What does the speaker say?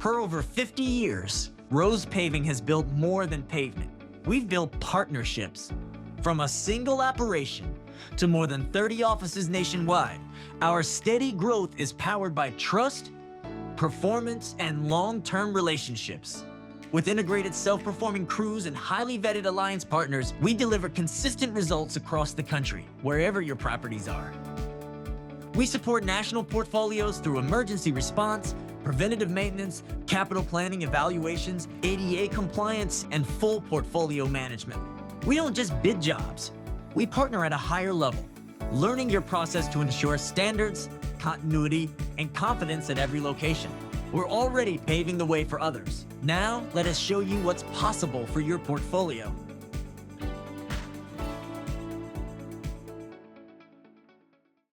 For over 50 years, Rose Paving has built more than pavement. We've built partnerships. From a single operation to more than 30 offices nationwide, our steady growth is powered by trust, performance, and long-term relationships. With integrated self-performing crews and highly vetted alliance partners, we deliver consistent results across the country, wherever your properties are. We support national portfolios through emergency response, preventative maintenance, capital planning evaluations, ADA compliance, and full portfolio management. We don't just bid jobs. We partner at a higher level, learning your process to ensure standards, continuity, and confidence at every location. We're already paving the way for others. Now, let us show you what's possible for your portfolio.